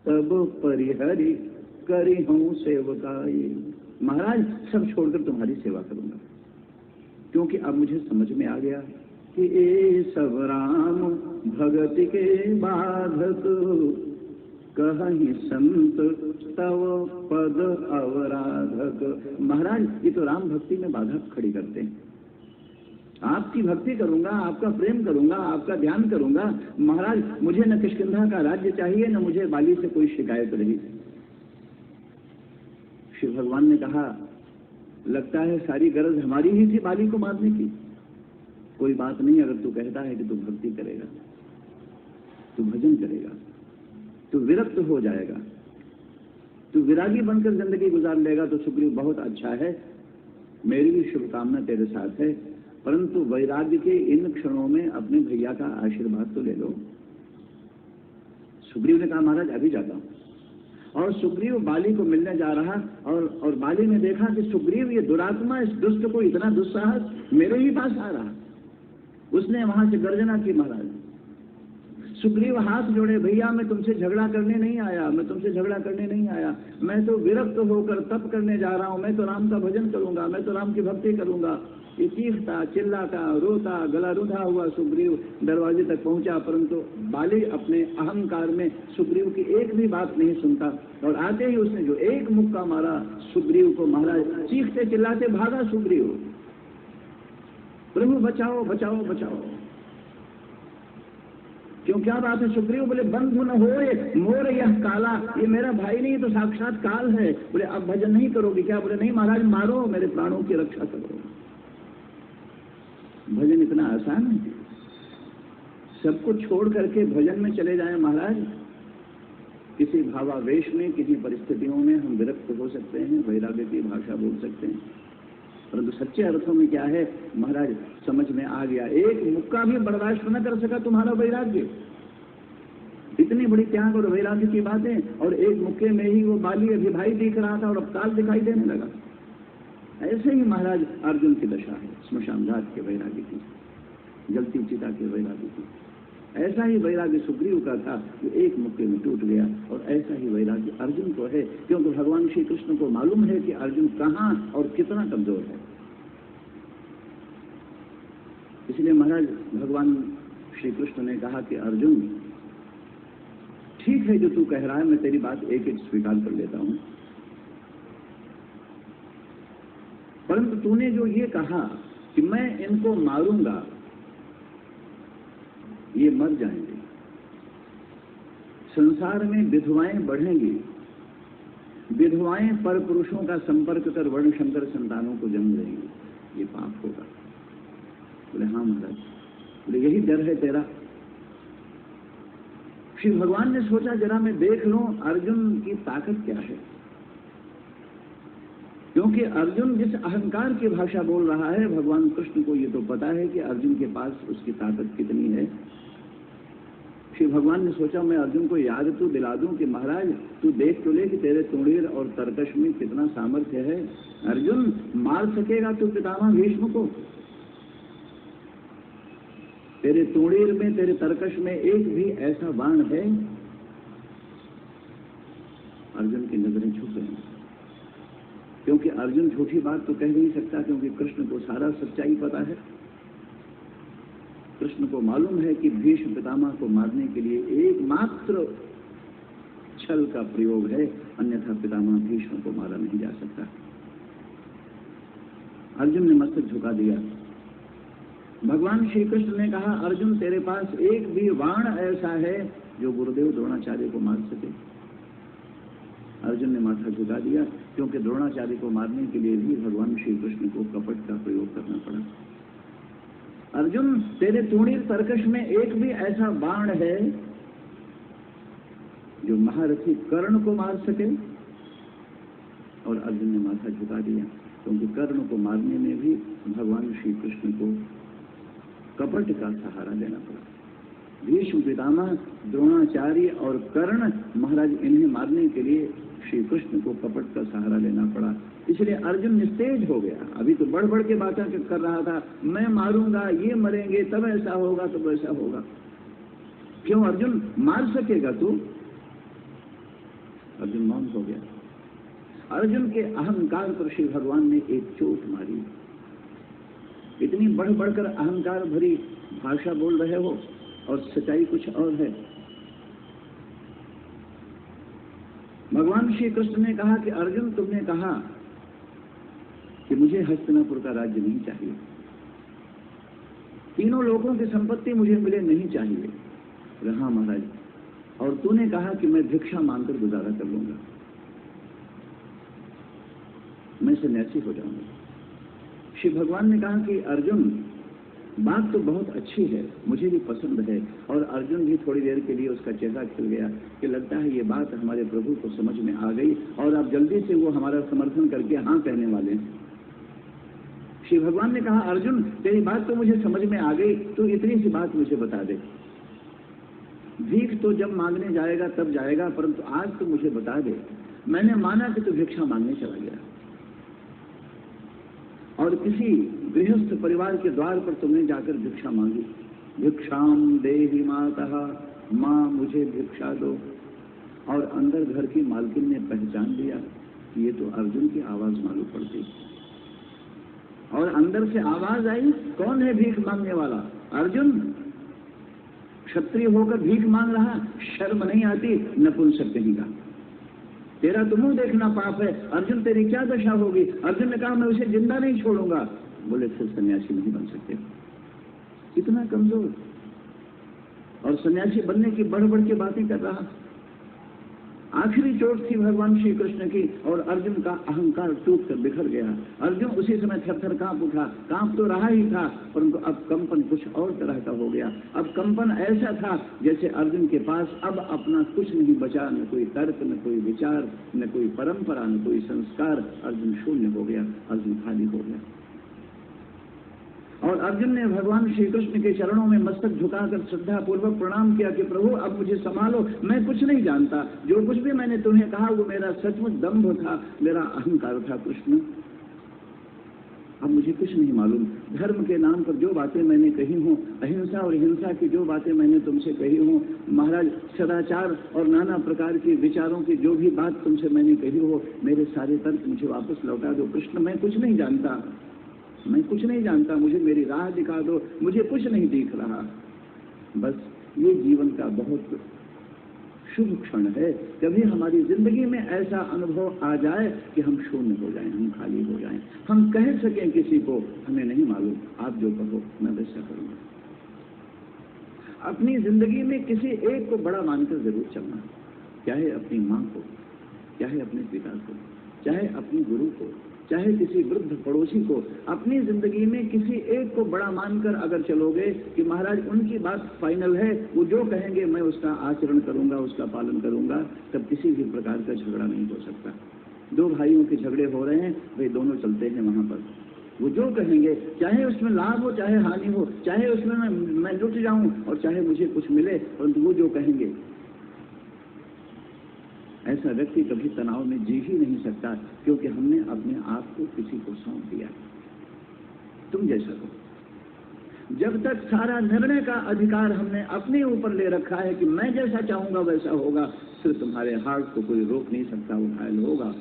तब परिहरि करी हूं सेवकाई। महाराज सब छोड़कर तुम्हारी सेवा करूंगा, क्योंकि अब मुझे समझ में आ गया कि ये सब राम भगति के बाधक, कहीं संत तव पद अवराधक। महाराज ये तो राम भक्ति में बाधा खड़ी करते हैं। आपकी भक्ति करूंगा, आपका प्रेम करूंगा, आपका ध्यान करूंगा। महाराज मुझे न किष्किंधा का राज्य चाहिए, न मुझे बाली से कोई शिकायत रही। शिव भगवान ने कहा, लगता है सारी गरज हमारी ही थी बाली को मारने की। कोई बात नहीं, अगर तू कहता है कि तू भक्ति करेगा, तू भजन करेगा, तू विरक्त हो जाएगा, तू विरागी बनकर जिंदगी गुजार लेगा तो सुग्रीव बहुत अच्छा है, मेरी भी शुभकामना तेरे साथ है। परंतु वैराग्य के इन क्षणों में अपने भैया का आशीर्वाद तो ले लो। सुग्रीव ने कहा, महाराज अभी जाता हूं। और सुग्रीव बाली को मिलने जा रहा, और बाली ने देखा कि सुग्रीव ये दुरात्मा, इस दुष्ट को इतना दुस्साहस मेरे ही पास आ रहा। उसने वहां से गर्जना की, महाराज सुग्रीव हाथ जोड़े, भैया मैं तुमसे झगड़ा करने नहीं आया, मैं तुमसे झगड़ा करने नहीं आया, मैं तो विरक्त होकर तप करने जा रहा हूं, मैं तो राम का भजन करूंगा, मैं तो राम की भक्ति करूंगा। ये चीखता, चिल्लाता, रोता, गला रुंधा हुआ सुग्रीव दरवाजे तक पहुंचा, परंतु बाली अपने अहंकार में सुग्रीव की एक भी बात नहीं सुनता, और आते ही उसने जो एक मुक्का मारा सुग्रीव को, महाराज चीखते चिल्लाते भागा सुग्रीव, प्रभु बचाओ बचाओ बचाओ। क्यों, क्या बात है? सुग्रीव बोले, बंधु न होए मोर यह काला, ये मेरा भाई नहीं तो साक्षात काल है। बोले अब भजन नहीं करोगे क्या? बोले नहीं महाराज, मारो, मेरे प्राणों की रक्षा करो। भजन इतना आसान है? सब कुछ छोड़ करके भजन में चले जाएं महाराज। किसी भावावेश में, किसी परिस्थितियों में हम विरक्त हो सकते हैं, वैराग्य की भाषा बोल सकते हैं, परंतु सच्चे अर्थों में क्या है महाराज समझ में आ गया। एक मुक्का भी बर्दाश्त न कर सका तुम्हारा वैराग्य। इतनी बड़ी त्याग और वैराग्य की बातें, और एक मुक्के में ही वो बाली अभी भाई दिख रहा था और अब काल दिखाई देने लगा। ऐसे ही महाराज अर्जुन की दशा है, श्मशान घाट के वैराग्य की, जलती चिता के वैराग्य की। ऐसा ही वैराग्य सुग्रीव का था जो एक मुक्के में टूट गया, और ऐसा ही वैराग्य अर्जुन को है, क्योंकि भगवान श्री कृष्ण को मालूम है कि अर्जुन कहां और कितना कमजोर है। इसलिए महाराज भगवान श्री कृष्ण ने कहा कि अर्जुन ठीक है जो तू कह रहा है, मैं तेरी बात एक एक स्वीकार कर लेता हूं, परंतु तूने जो ये कहा कि मैं इनको मारूंगा, ये मर जाएंगे, संसार में विधवाएं बढ़ेंगी, विधवाएं पर पुरुषों का संपर्क कर वर्ण शंकर संतानों को जन्म देंगी, ये पाप होगा। बोले हाँ महाराज। बोले यही डर है तेरा? श्री भगवान ने सोचा जरा मैं देख लूं अर्जुन की ताकत क्या है, क्योंकि अर्जुन जिस अहंकार की भाषा बोल रहा है, भगवान कृष्ण को ये तो पता है कि अर्जुन के पास उसकी ताकत कितनी है। श्री भगवान ने सोचा मैं अर्जुन को याद तो दिला दूं कि महाराज तू देख तो ले कि तेरे तोड़ीर और तरकश में कितना सामर्थ्य है। अर्जुन मार सकेगा तू पितामह भीष्म को? तेरे तोड़ीर में, तेरे तरकश में एक भी ऐसा बाण है? अर्जुन की नजरें झुक गई, क्योंकि अर्जुन झूठी बात तो कह नहीं सकता, क्योंकि कृष्ण को सारा सच्चाई पता है। कृष्ण को मालूम है कि भीष्म पितामह को मारने के लिए एकमात्र छल का प्रयोग है, अन्यथा पितामह भीष्म को मारा नहीं जा सकता। अर्जुन ने मस्तक झुका दिया। भगवान श्री कृष्ण ने कहा अर्जुन तेरे पास एक भी बाण ऐसा है जो गुरुदेव द्रोणाचार्य को मार सके? अर्जुन ने माथा झुका दिया, क्योंकि द्रोणाचार्य को मारने के लिए भी भगवान श्री कृष्ण को कपट का प्रयोग करना पड़ा। अर्जुन तेरे तूणीर तरकश में एक भी ऐसा बाण है जो महारथी कर्ण को मार सके? और अर्जुन ने माथा झुका दिया, क्योंकि कर्ण को मारने में भी भगवान श्री कृष्ण को कपट का सहारा लेना पड़ा। भीष्म पितामह, द्रोणाचार्य और कर्ण महाराज, इन्हें मारने के लिए श्री कृष्ण को कपट का सहारा लेना पड़ा। इसलिए अर्जुन निस्तेज हो गया। अभी तो बढ़ बढ़ के बातें कर रहा था, मैं मारूंगा, ये मरेंगे, तब ऐसा होगा, तब ऐसा होगा। क्यों अर्जुन मार सकेगा तू? अर्जुन मौन हो गया। अर्जुन के अहंकार पर श्री भगवान ने एक चोट मारी। इतनी बढ़ बढ़कर अहंकार भरी भाषा बोल रहे हो और सच्चाई कुछ और है। भगवान श्री कृष्ण ने कहा कि अर्जुन, तुमने कहा कि मुझे हस्तिनापुर का राज्य नहीं चाहिए, तीनों लोगों की संपत्ति मुझे मिले नहीं चाहिए। हाँ महाराज, और तूने कहा कि मैं भिक्षा मांगकर गुजारा कर लूंगा, मैं सन्यासी हो जाऊंगा। श्री भगवान ने कहा कि अर्जुन, बात तो बहुत अच्छी है, मुझे भी पसंद है। और अर्जुन भी थोड़ी देर के लिए उसका चेहरा खिल गया कि लगता है ये बात हमारे प्रभु को समझ में आ गई और अब जल्दी से वो हमारा समर्थन करके हाँ कहने वाले हैं। श्री भगवान ने कहा, अर्जुन तेरी बात तो मुझे समझ में आ गई, तो इतनी सी बात मुझे बता दे। भीख तो जब मांगने जाएगा तब जाएगा, परंतु आज तो मुझे बता दे। मैंने माना कि तू भिक्षा मांगने चला गया और किसी गृहस्थ परिवार के द्वार पर तुमने जाकर भिक्षा मांगी। भिक्षाम देहि मातः, माँ मुझे भिक्षा दो। और अंदर घर की मालकिन ने पहचान लिया कि ये तो अर्जुन की आवाज मालूम पड़ती। और अंदर से आवाज आई, कौन है भीख मांगने वाला? अर्जुन, क्षत्रिय होकर भीख मांग रहा, शर्म नहीं आती? नपुंसक कहीं का, तेरा तो मुंह देखना पाप है। अर्जुन तेरी क्या दशा होगी? अर्जुन ने कहा, मैं उसे जिंदा नहीं छोड़ूंगा। बोले फिर सन्यासी नहीं बन सकते। इतना कमजोर, और सन्यासी बनने की बढ़ बढ़ के बातें कर रहा। आखिरी चोट थी भगवान श्री कृष्ण की और अर्जुन का अहंकार टूट कर बिखर गया। अर्जुन उसी समय थर-थर कांप उठा। कांप तो रहा ही था, परंतु अब कंपन कुछ और तरह का हो गया। अब कंपन ऐसा था जैसे अर्जुन के पास अब अपना कुछ नहीं बचा, न कोई तर्क, न कोई विचार, न कोई परंपरा, न कोई संस्कार। अर्जुन शून्य हो गया, अर्जुन खाली हो गया। और अर्जुन ने भगवान श्री कृष्ण के चरणों में मस्तक झुकाकर श्रद्धा पूर्वक प्रणाम किया कि प्रभु अब मुझे संभालो, मैं कुछ नहीं जानता। जो कुछ भी मैंने तुम्हें कहा वो मेरा सचमुच दंभ था, मेरा अहंकार था कृष्ण। अब मुझे कुछ नहीं मालूम। धर्म के नाम पर जो बातें मैंने कही हों, अहिंसा और हिंसा की जो बातें मैंने तुमसे कही हों, महाराज सदाचार और नाना प्रकार के विचारों की जो भी बात तुमसे मैंने कही हो, मेरे सारे तर्क मुझे वापस लौटा दो कृष्ण। मैं कुछ नहीं जानता, मैं कुछ नहीं जानता, मुझे मेरी राह दिखा दो, मुझे कुछ नहीं दिख रहा। बस ये जीवन का बहुत शुभ क्षण है, कभी हमारी जिंदगी में ऐसा अनुभव आ जाए कि हम शून्य हो जाएं, हम खाली हो जाएं, हम कह सकें किसी को, हमें नहीं मालूम, आप जो कहो मैं वैसा करूंगा। अपनी जिंदगी में किसी एक को बड़ा मानकर जरूर चलना, चाहे अपनी माँ को, चाहे अपने पिता को, चाहे अपनी गुरु को, चाहे किसी वृद्ध पड़ोसी को। अपनी जिंदगी में किसी एक को बड़ा मानकर अगर चलोगे कि महाराज उनकी बात फाइनल है, वो जो कहेंगे मैं उसका आचरण करूंगा, उसका पालन करूंगा, तब किसी भी प्रकार का झगड़ा नहीं हो सकता। दो भाइयों के झगड़े हो रहे हैं, वे दोनों चलते हैं वहां पर, वो जो कहेंगे, चाहे उसमें लाभ हो चाहे हानि हो, चाहे उसमें मैं लुट जाऊं और चाहे मुझे कुछ मिले, परंतु वो जो कहेंगे। ऐसा व्यक्ति कभी तनाव में जी ही नहीं सकता, क्योंकि हमने अपने आप को किसी को सौंप दिया। तुम जैसा हो। जब तक सारा निर्णय का अधिकार हमने अपने ऊपर ले रखा है कि मैं जैसा चाहूंगा वैसा होगा, फिर तुम्हारे हार्ट को कोई रोक नहीं सकता, वो घायल होगा।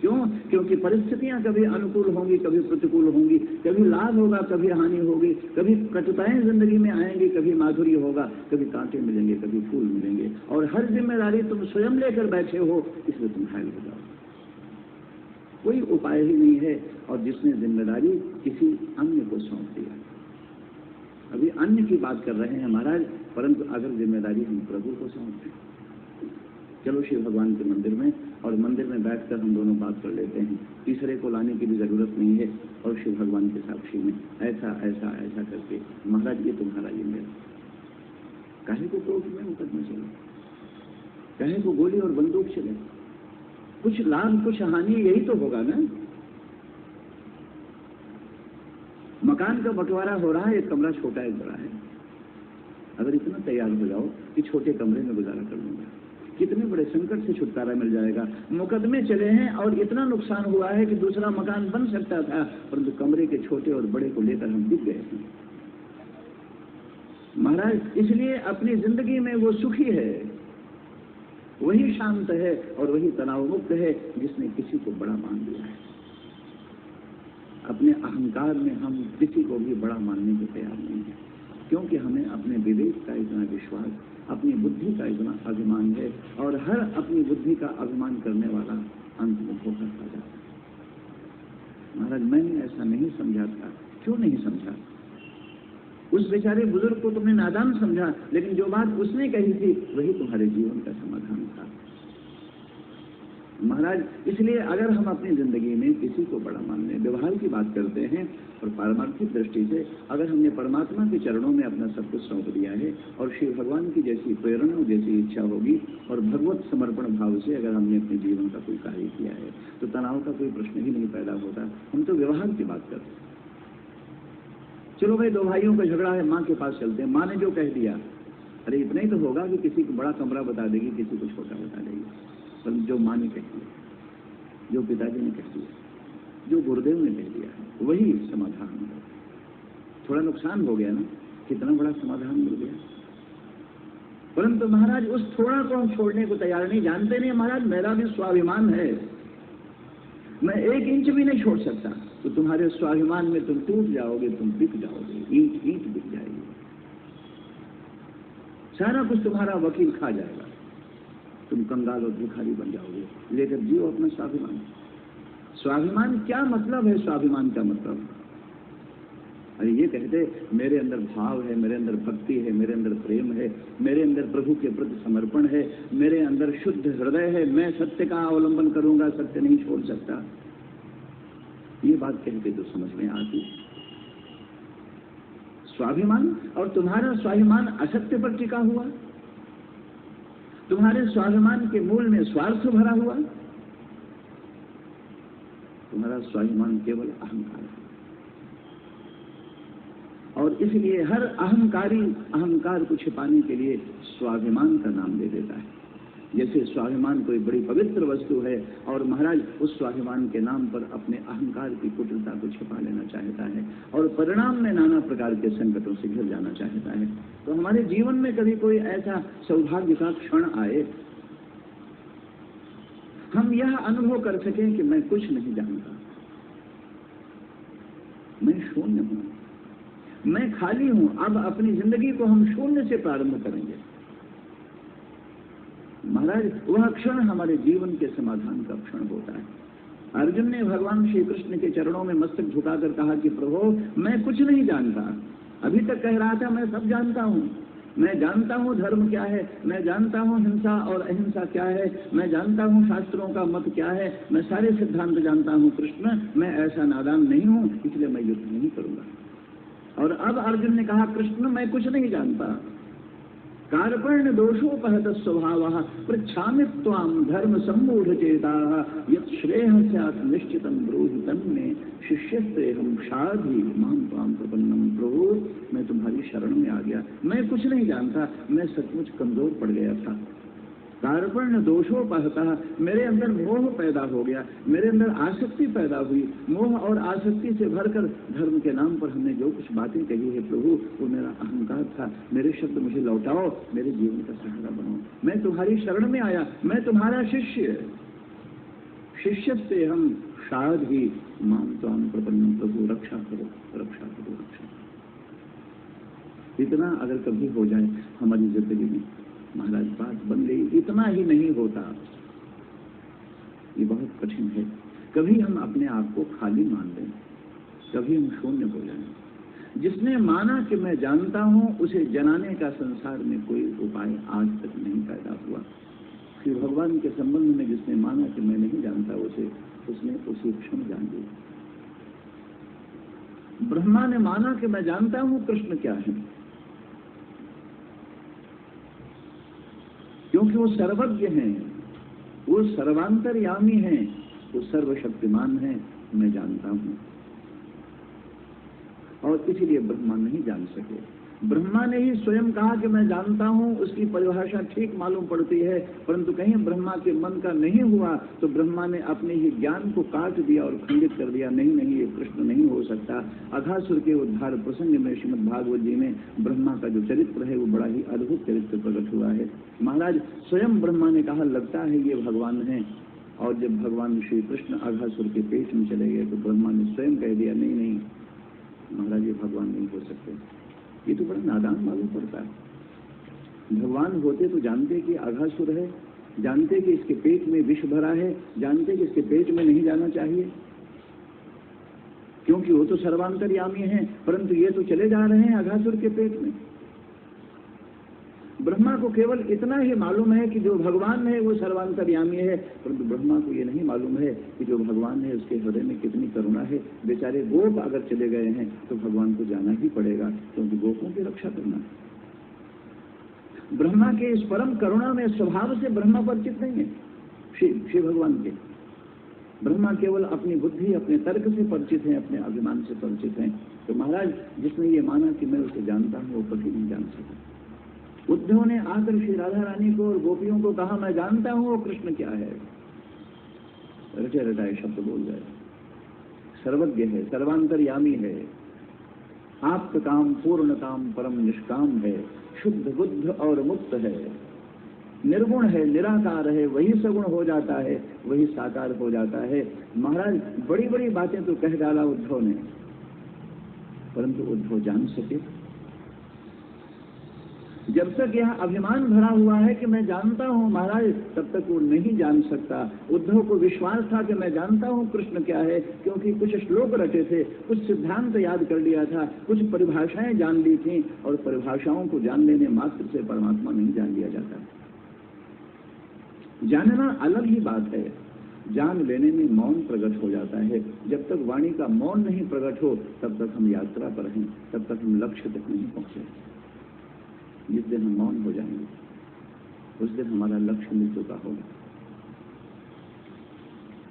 क्यों? क्योंकि परिस्थितियां कभी अनुकूल होंगी, कभी प्रतिकूल होंगी, कभी लाभ होगा, कभी हानि होगी, कभी कटुताएं जिंदगी में आएंगी, कभी माधुर्य होगा, कभी कांटे मिलेंगे, कभी फूल मिलेंगे, और हर जिम्मेदारी तुम स्वयं लेकर बैठे हो, इसलिए तुम घायल हो जाओ। कोई उपाय ही नहीं है। और जिसने जिम्मेदारी किसी अन्य को सौंप दिया, अभी अन्य की बात कर रहे हैं महाराज, परंतु अगर जिम्मेदारी हम प्रभु को सौंप दें, चलो शिव भगवान के मंदिर में, और मंदिर में बैठकर हम दोनों बात कर लेते हैं, तीसरे को लाने की भी जरूरत नहीं है, और शिव भगवान के साक्षी में ऐसा ऐसा ऐसा करके, महाराज ये तुम्हारा ये मेरा, काहे को कोर्ट में मुकदमा चले, काहे को गोली और बंदूक चले, कुछ लाभ कुछ हानि यही तो होगा ना। मकान का बंटवारा हो रहा है, एक कमरा छोटा एक बड़ा है, अगर इतना तैयार हो जाओ कि छोटे कमरे में गुजारा कर लूंगा, कितने बड़े संकट से छुटकारा मिल जाएगा। मुकदमे चले हैं और इतना नुकसान हुआ है कि दूसरा मकान बन सकता था, परंतु कमरे के छोटे और बड़े को लेकर हम बिक गए हैं महाराज। इसलिए अपनी जिंदगी में वो सुखी है, वही शांत है और वही तनाव मुक्त है जिसने किसी को बड़ा मान लिया है। अपने अहंकार में हम किसी को भी बड़ा मानने को तैयार नहीं है, क्योंकि हमें अपने विवेक का इतना विश्वास, अपनी बुद्धि का इतना अभिमान है, और हर अपनी बुद्धि का अभिमान करने वाला अंत में धोखा खा जाता है। महाराज, मैंने ऐसा नहीं समझा था। क्यों नहीं समझा? उस बेचारे बुजुर्ग को तुमने नादान समझा, लेकिन जो बात उसने कही थी वही तुम्हारे जीवन का समाधान था। महाराज, इसलिए अगर हम अपनी जिंदगी में किसी को बड़ा मानने, व्यवहार की बात करते हैं और पारमार्थिक दृष्टि से अगर हमने परमात्मा के चरणों में अपना सब कुछ सौंप दिया है और श्री भगवान की जैसी प्रेरणा, जैसी इच्छा होगी और भगवत समर्पण भाव से अगर हमने अपने जीवन का कोई कार्य किया है तो तनाव का कोई प्रश्न ही नहीं पैदा होता। हम तो व्यवहार की बात करते हैं। चलो भाई, दो भाइयों का झगड़ा है, माँ के पास चलते हैं। माँ ने जो कह दिया, अरे इतना ही तो होगा कि किसी को बड़ा कमरा बता देगी, किसी को छोटा बता देगी, पर जो माँ ने कह दिया, जो पिताजी ने कह दिया, जो गुरुदेव ने कह दिया, वही समाधान है। थोड़ा नुकसान हो गया ना, कितना बड़ा समाधान मिल गया। परंतु महाराज, उस थोड़ा को हम छोड़ने को तैयार नहीं। जानते नहीं महाराज, मेरा भी स्वाभिमान है, मैं 1 इंच भी नहीं छोड़ सकता। तो तुम्हारे स्वाभिमान में तुम टूट जाओगे, तुम बिक जाओगे, ईंट ईंट बिक जाएगी, सारा कुछ तुम्हारा वकील खा जाएगा, तुम कंगाल और भिखारी बन जाओगे। लेकर जियो अपना स्वाभिमान। स्वाभिमान क्या मतलब है? स्वाभिमान का मतलब, अरे ये कहते मेरे अंदर भाव है, मेरे अंदर भक्ति है, मेरे अंदर प्रेम है, मेरे अंदर प्रभु के प्रति समर्पण है, मेरे अंदर शुद्ध हृदय है, मैं सत्य का अवलंबन करूंगा, सत्य नहीं छोड़ सकता। ये बात कहते तो समझ में आती। स्वाभिमान, और तुम्हारा स्वाभिमान असत्य पर टिका हुआ, तुम्हारे स्वाभिमान के मूल में स्वार्थ भरा हुआ, तुम्हारा स्वाभिमान केवल अहंकार है। और इसलिए हर अहंकारी अहंकार को छिपाने के लिए स्वाभिमान का नाम दे देता है। जैसे स्वाभिमान कोई बड़ी पवित्र वस्तु है और महाराज उस स्वाभिमान के नाम पर अपने अहंकार की कुटिलता को छिपा लेना चाहता है और परिणाम में नाना प्रकार के संकटों से घिर जाना चाहता है। तो हमारे जीवन में कभी कोई ऐसा सौभाग्य का क्षण आए, हम यह अनुभव कर सकें कि मैं कुछ नहीं जानता, मैं शून्य हूं, मैं खाली हूं। अब अपनी जिंदगी को हम शून्य से प्रारंभ करेंगे। महाराज, वह क्षण हमारे जीवन के समाधान का क्षण होता है। अर्जुन ने भगवान श्री कृष्ण के चरणों में मस्तक झुकाकर कहा कि प्रभु, मैं कुछ नहीं जानता। अभी तक कह रहा था मैं सब जानता हूं, मैं जानता हूं धर्म क्या है, मैं जानता हूं हिंसा और अहिंसा क्या है, मैं जानता हूं शास्त्रों का मत क्या है, मैं सारे सिद्धांत जानता हूं। कृष्ण, मैं ऐसा नादान नहीं हूं, इसलिए मैं युद्ध नहीं करूंगा। और अब अर्जुन ने कहा, कृष्ण, मैं कुछ नहीं जानता। कार्पण्य दोषोपहत स्वभावः पृच्छामि त्वां धर्म सम्मूढ़ चेताः यत् श्रेयः स्यात् निश्चितं ब्रूहि तन्मे शिष्यस्तेऽहं शाधि मां त्वां प्रपन्नं। प्रभु, मैं तुम्हारी शरण में आ गया, मैं कुछ नहीं जानता, मैं सचमुच कमजोर पड़ गया था। कार्पण्य दोषोपहतः, मेरे अंदर मोह पैदा हो गया, मेरे अंदर आसक्ति पैदा हुई। मोह और आसक्ति से भरकर धर्म के नाम पर हमने जो कुछ बातें कही है प्रभु, वो मेरा अहंकार था। मेरे शब्द मुझे लौटाओ, मेरे जीवन का सहारा बनो। मैं तुम्हारी शरण में आया, मैं तुम्हारा शिष्य। शिष्यस्ते हम शाधि मां त्वां प्रपन्नं। प्रभु, रक्षा करो, रक्षा करो, रक्षा करो। इतना अगर कभी हो जाए हमारी जिंदगी में, महाराज बात बन गई। इतना ही नहीं होता, ये बहुत कठिन है। कभी हम अपने आप को खाली मान लें, कभी हम शून्य हो जाएं। जिसने माना कि मैं जानता हूं, उसे जनाने का संसार में कोई उपाय आज तक नहीं पैदा हुआ। श्री भगवान के संबंध में जिसने माना कि मैं नहीं जानता, उसने उसी क्षण जान लिया। ब्रह्मा ने माना कि मैं जानता हूं कृष्ण क्या है, क्योंकि वो सर्वज्ञ हैं, वो सर्वांतर्यामी हैं, वो सर्वशक्तिमान हैं। मैं जानता हूं, और इसीलिए ब्रह्मा नहीं जान सके। ब्रह्मा ने ही स्वयं कहा कि मैं जानता हूं, उसकी परिभाषा ठीक मालूम पड़ती है, परंतु कहीं ब्रह्मा के मन का नहीं हुआ तो ब्रह्मा ने अपने ही ज्ञान को काट दिया और खंडित कर दिया। नहीं नहीं, ये कृष्ण नहीं हो सकता। अघासुर के उद्धार प्रसंग में श्रीमद् भागवत जी में ब्रह्मा का जो चरित्र है वो बड़ा ही अद्भुत चरित्र प्रकट हुआ है। महाराज स्वयं ब्रह्मा ने कहा लगता है ये भगवान है, और जब भगवान श्री कृष्ण अघासुर के पेट में चले गए तो ब्रह्मा ने स्वयं कह दिया नहीं नहीं महाराज ये भगवान नहीं हो सकते। ये तो बड़ा नादान मालूम पड़ता है। भगवान होते तो जानते कि अघासुर है, जानते कि इसके पेट में विष भरा है, जानते कि इसके पेट में नहीं जाना चाहिए, क्योंकि वो तो सर्वांतर्यामी है, परंतु ये तो चले जा रहे हैं अघासुर के पेट में। ब्रह्मा को केवल इतना ही मालूम है कि जो भगवान है वो सर्वांतर्यामी है, परंतु ब्रह्मा को ये नहीं मालूम है कि जो भगवान है उसके हृदय में कितनी करुणा है। बेचारे गोप अगर चले गए हैं तो भगवान को जाना ही पड़ेगा, क्योंकि गोपों की रक्षा करना है। ब्रह्मा के इस परम करुणा में स्वभाव से ब्रह्मा परिचित नहीं है शिव भगवान के। ब्रह्मा केवल अपनी बुद्धि अपने तर्क से परिचित है, अपने अभिमान से परिचित है। तो महाराज जिसने ये माना कि मैं उसे जानता हूँ वो कभी नहीं जान सका। उद्धव ने आकर श्री राधा रानी को और गोपियों को कहा मैं जानता हूं वो कृष्ण क्या है। रटे रटाए शब्द बोल गए। सर्वज्ञ है, सर्वांतर्यामी है, आप्त काम पूर्ण काम परम निष्काम है, शुद्ध बुद्ध और मुक्त है, निर्गुण है, निराकार है, वही सगुण हो जाता है, वही साकार हो जाता है। महाराज बड़ी बड़ी बातें तो कह डाला उद्धव ने, परंतु उद्धव जान सके? जब तक यह अभिमान भरा हुआ है कि मैं जानता हूं महाराज, तब तक वो नहीं जान सकता। उद्धव को विश्वास था कि मैं जानता हूं कृष्ण क्या है, क्योंकि कुछ श्लोक रटे थे, कुछ सिद्धांत याद कर लिया था, कुछ परिभाषाएं जान ली थी, और परिभाषाओं को जान लेने मात्र से परमात्मा नहीं जान लिया जाता। जानना अलग ही बात है, जान लेने में मौन प्रकट हो जाता है। जब तक वाणी का मौन नहीं प्रकट हो तब तक हम यात्रा पर हैं, तब तक हम लक्ष्य तक नहीं पहुंचे। जिस दिन हम मौन हो जाएंगे उस दिन हमारा लक्ष्य मिल चुका होगा।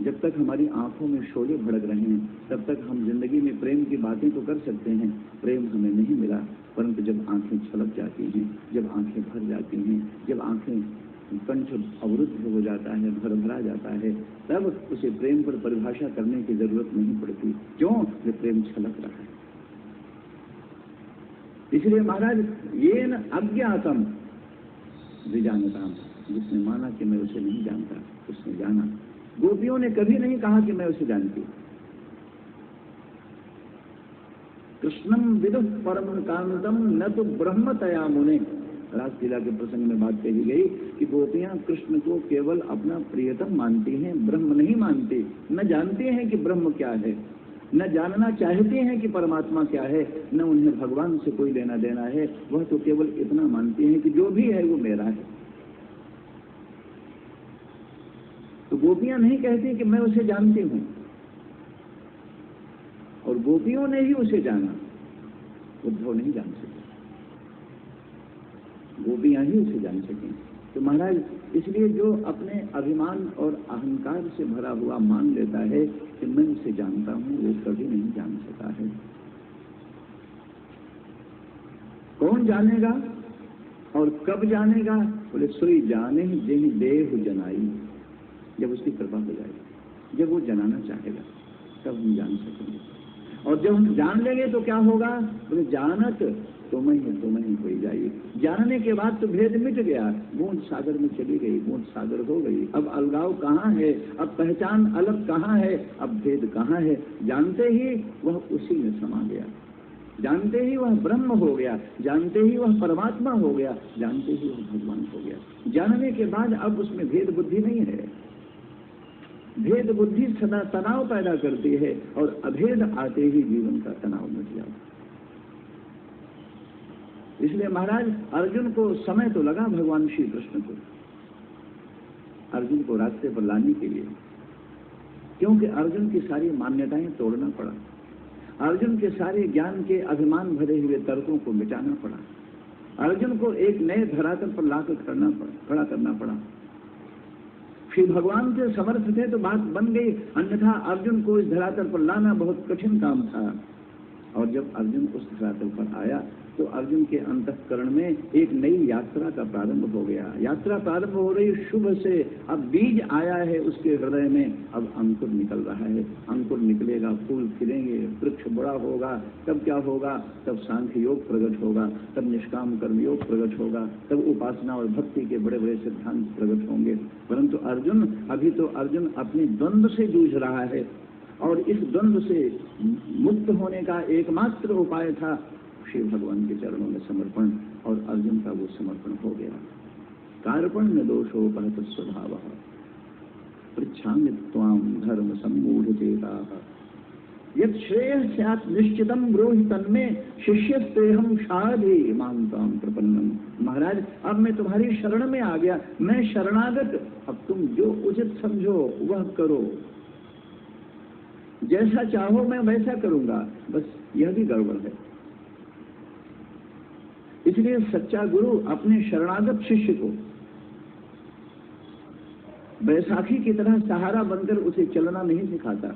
जब तक हमारी आंखों में शोले भड़क रहे हैं तब तक हम जिंदगी में प्रेम की बातें तो कर सकते हैं, प्रेम हमें नहीं मिला। परंतु जब आंखें छलक जाती हैं, जब आंखें भर जाती हैं, जब आंखें कंठ अवरुद्ध हो जाता है, भर भरा जाता है, तब उसे प्रेम पर परिभाषा करने की जरूरत नहीं पड़ती। क्यों? जो प्रेम छलक रहा है। इसलिए महाराज ये न अज्ञातम विजानताम, जिसने माना कि मैं उसे नहीं जानता उसने जाना। गोपियों ने कभी नहीं कहा कि मैं उसे जानती। कृष्णम विदुः परम कांतम न तो ब्रह्मतया मुने। रासलीला के प्रसंग में बात कही गई कि गोपियां कृष्ण को केवल अपना प्रियतम मानती हैं, ब्रह्म नहीं मानती। न जानती हैं कि ब्रह्म क्या है, न जानना चाहते हैं कि परमात्मा क्या है, न उन्हें भगवान से कोई लेना देना है। वह तो केवल इतना मानती हैं कि जो भी है वो मेरा है। तो गोपियां नहीं कहती कि मैं उसे जानती हूं, और गोपियों ने ही उसे जाना, उद्धव नहीं जान सके, गोपियां ही उसे जान सकें। तो महाराज इसलिए जो अपने अभिमान और अहंकार से भरा हुआ मान लेता है कि मैं उसे जानता हूं, वो कभी नहीं जान सका है। कौन जानेगा और कब जानेगा? बोले सोई जाने जिन देह जनाई। जब उसकी कृपा हो जाएगी, जब वो जनाना चाहेगा तब हम जान सकेंगे। और जब हम जान लेंगे तो क्या होगा? बोले जानत तुम ही हो जाइए। जानने के बाद तो भेद मिट गया, बूंद सागर में चली गई, बूंद सागर हो गई। अब अलगाव कहाँ है, अब पहचान अलग कहाँ है, अब भेद कहाँ है? जानते ही वह उसी में समा गया, जानते ही वह ब्रह्म हो गया, जानते ही वह परमात्मा हो गया, जानते ही वह भगवान हो गया। जानने के बाद अब उसमें भेद बुद्धि नहीं है। भेद बुद्धि सदा तनाव पैदा करती है, और अभेद आते ही जीवन का तनाव मिट जाता है। इसलिए महाराज अर्जुन को समय तो लगा भगवान श्री कृष्ण को, अर्जुन को रास्ते पर लाने के लिए, क्योंकि अर्जुन की सारी मान्यताएं तोड़ना पड़ा, अर्जुन के सारे ज्ञान के अभिमान भरे हुए तर्कों को मिटाना पड़ा, अर्जुन को एक नए धरातल पर लाकर खड़ा करना पड़ा। श्री भगवान से समर्थ थे तो बात बन गई, अन्यथा अर्जुन को इस धरातल पर लाना बहुत कठिन काम था। और जब अर्जुन उस धरातल पर आया तो अर्जुन के अंतःकरण में एक नई यात्रा का प्रारंभ हो गया। यात्रा प्रारंभ हो रही शुभ से। अब बीज आया है उसके हृदय में, अब अंकुर निकल रहा है। अंकुर निकलेगा, फूल खिलेंगे, वृक्ष बड़ा होगा। तब क्या होगा? तब सांख्य योग प्रकट होगा, तब निष्काम कर्म योग प्रकट होगा, तब उपासना और भक्ति के बड़े बड़े सिद्धांत प्रकट होंगे। परंतु अर्जुन, अभी तो अर्जुन अपने द्वंद्व से जूझ रहा है, और इस द्वंद्व से मुक्त होने का एकमात्र उपाय था श्री भगवान के चरणों में समर्पण, और अर्जुन का वो समर्पण हो गया। कार्पण्य दोषो परत स्वभाव पृच्छामि त्वां धर्म सम्मूढ़ चेताः यत् श्रेयः स्यात् निश्चितं ब्रूहि तन्मे शिष्यस्तेहं शाधि मां त्वां प्रपन्नम। महाराज, अब मैं तुम्हारी शरण में आ गया, मैं शरणागत। अब तुम जो उचित समझो वह करो, जैसा चाहो मैं वैसा करूंगा। बस यह भी गड़बड़ है। इसलिए सच्चा गुरु अपने शरणागत शिष्य को बैसाखी की तरह सहारा बनकर उसे चलना नहीं सिखाता।